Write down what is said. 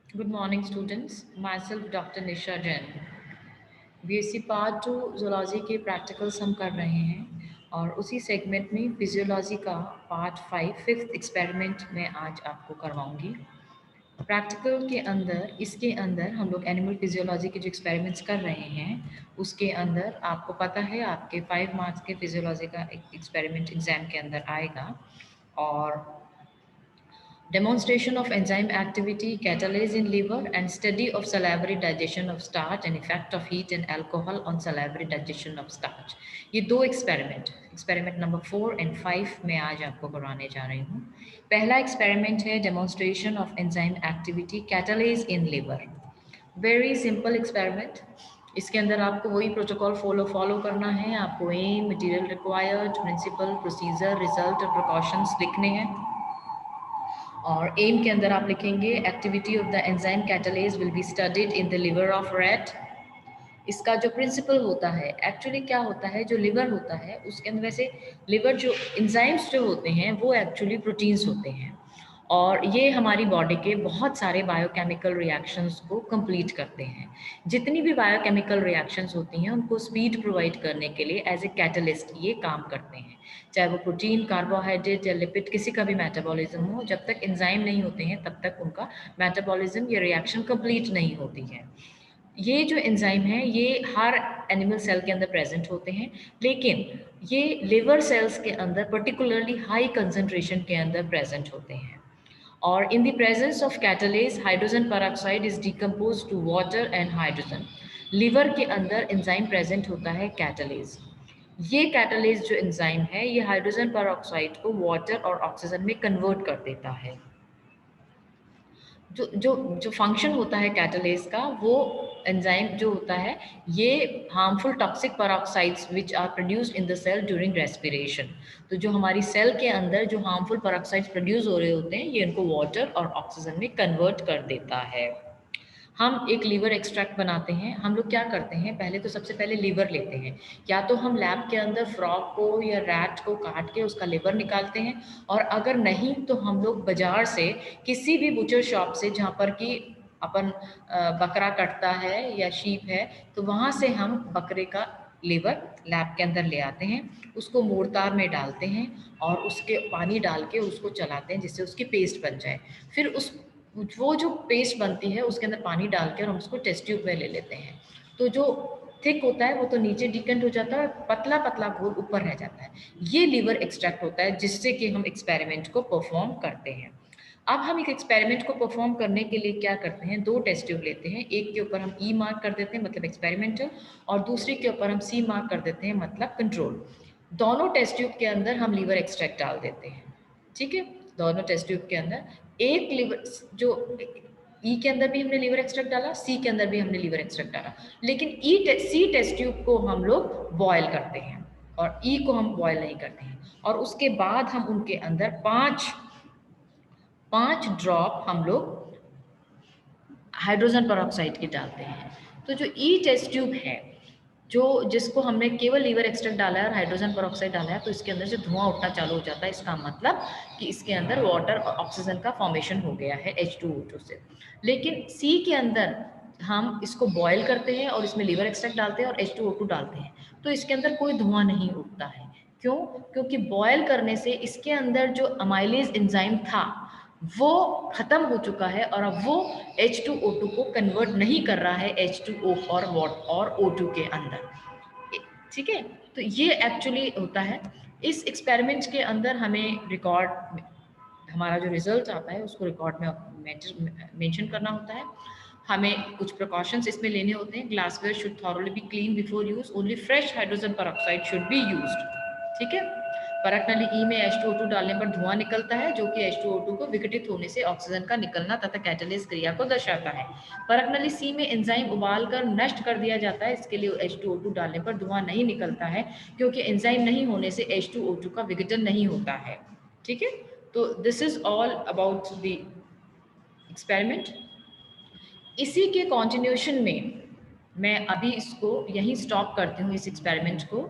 Good morning, students. Myself, Dr. Nisha Jain. BSc part two zoology के practicals हम कर रहे हैं और उसी सेगमेंट में फिजियोलॉजी का पार्ट 5 फिफ्थ एक्सपेरिमेंट मैं आज आपको करवाऊंगी। प्रैक्टिकल के अंदर इसके अंदर हम लोग एनिमल फिजियोलॉजी के जो एक्सपेरिमेंट्स कर रहे हैं उसके अंदर आपको पता है आपके 5 मार्क्स के फिजियोलॉजी का एक एक्सपेरिमेंट एग्जाम के अंदर आएगा और demonstration of enzyme activity, catalase in liver, and study of salivary digestion of starch and effect of heat and alcohol on salivary digestion of starch. ये दो एक्सपेरिमेंट नंबर 4 और 5 में आज आपको करवाने जा रही हूँ। पहला एक्सपेरिमेंट है demonstration of enzyme activity catalase in liver. Very simple experiment. इसके अंदर आपको वही प्रोटोकॉल फॉलो करना है। आपको aim, material required, principle, procedure, result और प्रिकॉशंस लिखने हैं। और एम के अंदर आप लिखेंगे activity of the enzyme catalase will be studied in the liver of rat. इसका जो प्रिंसिपल होता है, एक्चुअली क्या होता है, जो लिवर होता है उसके अंदर वैसे लिवर जो एंजाइम्स जो होते हैं वो एक्चुअली प्रोटीन्स होते हैं और ये हमारी बॉडी के बहुत सारे बायोकेमिकल रिएक्शंस को कंप्लीट करते हैं। जितनी भी बायोकेमिकल रिएक्शंस होती हैं उनको स्पीड प्रोवाइड करने के लिए एज ए कैटलिस्ट ये काम करते हैं। चाहे वो प्रोटीन, कार्बोहाइड्रेट या लिपिड किसी का भी मेटाबॉलिज्म हो, जब तक एंजाइम नहीं होते हैं तब तक उनका मेटाबॉलिज्म या रिएक्शन कंप्लीट नहीं होती है। ये जो एंजाइम है ये हर एनिमल सेल के अंदर प्रेजेंट होते हैं, लेकिन ये लिवर सेल्स के अंदर पर्टिकुलरली हाई कंसंट्रेशन के अंदर प्रेजेंट होते हैं। और in the presence of catalase hydrogen peroxide is decompose to water and hydrogen. Liver के अंदर एंजाइम प्रेजेंट होता है कैटालेज। ये कैटालेज जो एंजाइम है ये हाइड्रोजन पेरोक्साइड को वाटर और ऑक्सीजन में कन्वर्ट कर देता है। जो जो जो फंक्शन होता है कैटालेज का, वो एंजाइम जो होता है ये harmful toxic peroxides which are produced in the cell during respiration. तो जो हमारी सेल के अंदर जो हार्मफुल पेरोक्साइड्स प्रोड्यूस हो रहे होते हैं ये इनको वाटर और ऑक्सीजन में कन्वर्ट कर देता है। हम एक लीवर एक्सट्रैक्ट बनाते हैं। हम लोग क्या करते हैं, पहले तो सबसे पहले लीवर लेते हैं। या तो हम लैब के अंदर फ्रॉग को या रैट को काट के उसका लिवर निकालते हैं, और अगर नहीं तो हम लोग बाजार से किसी भी बुचर शॉप से जहाँ पर कि अपन बकरा कटता है या शीप है, तो वहाँ से हम बकरे का लिवर लैब के अंदर ले आते हैं, उसको मोर्टार में डालते हैं और उसके पानी डाल के उसको चलाते हैं जिससे उसकी पेस्ट बन जाए। फिर उस वो जो पेस्ट बनती है उसके अंदर पानी डाल के और हम उसको टेस्ट ट्यूब में ले लेते हैं। तो जो थिक होता है वो तो नीचे डिकेंट हो जाता है और पतला पतला घोल ऊपर रह जाता है। ये लीवर एक्सट्रैक्ट होता है जिससे कि हम एक्सपेरिमेंट को परफॉर्म करते हैं। अब हम एक एक्सपेरिमेंट को परफॉर्म करने के लिए क्या करते हैं, दो टेस्ट ट्यूब लेते हैं। एक के ऊपर हम ई मार्क कर देते हैं मतलब एक्सपेरिमेंटल, और दूसरे के ऊपर हम सी मार्क कर देते हैं मतलब कंट्रोल। दोनों टेस्ट ट्यूब के अंदर हम लीवर एक्सट्रैक्ट डाल देते हैं। ठीक है, दोनों टेस्ट ट्यूब के अंदर एक लीवर जो ई के अंदर भी हमने लीवर एक्सट्रैक्ट डाला, सी के अंदर भी हमने लीवर एक्सट्रैक्ट डाला, लेकिन सी टेस्ट ट्यूब को हम लोग बॉयल करते हैं और ई को हम बॉयल नहीं करते हैं। और उसके बाद हम उनके अंदर पांच पांच ड्रॉप हम लोग हाइड्रोजन पेरोक्साइड के डालते हैं। तो जो ई टेस्ट ट्यूब है, जो जिसको हमने केवल लीवर एक्सट्रैक्ट डाला है और हाइड्रोजन पेरोक्साइड डाला है, तो इसके अंदर से धुआं उठना चालू हो जाता है। इसका मतलब कि इसके अंदर वाटर और ऑक्सीजन का फॉर्मेशन हो गया है H2O2 से। लेकिन सी के अंदर हम इसको बॉयल करते हैं और इसमें लीवर एक्सट्रैक्ट डालते हैं और H2O2 डालते हैं, तो इसके अंदर कोई धुआं नहीं उठता है। क्यों? क्योंकि बॉयल करने से इसके अंदर जो अमाइलेज एंजाइम था वो खत्म हो चुका है और अब वो H2O2 को कन्वर्ट नहीं कर रहा है H2O और O2 के अंदर। ठीक है, तो ये एक्चुअली होता है। इस एक्सपेरिमेंट के अंदर हमें रिकॉर्ड, हमारा जो रिजल्ट आता है उसको रिकॉर्ड में मेंशन करना होता है। हमें कुछ प्रिकॉशंस इसमें लेने होते हैं। Glassware should thoroughly B clean before use, only fresh hydrogen peroxide should be used. ठीक है, परख ई में H2O2 डालने पर धुआं निकलता है जो कि H2O2 को विघटित होने से ऑक्सीजन का निकलना तथा कैटालिस क्रिया को दर्शाता है। परख सी में एंजाइम उबाल कर नष्ट कर दिया जाता है। इसके लिए H2O2 डालने पर धुआं नहीं निकलता है क्योंकि एंजाइम नहीं होने से H2O2 का विघटन नहीं होता है। ठीक है, तो this is all about the experiment. इसी के कॉन्टिन्यूशन में मैं अभी इसको यहीं स्टॉप करती हूँ, इस एक्सपेरिमेंट को।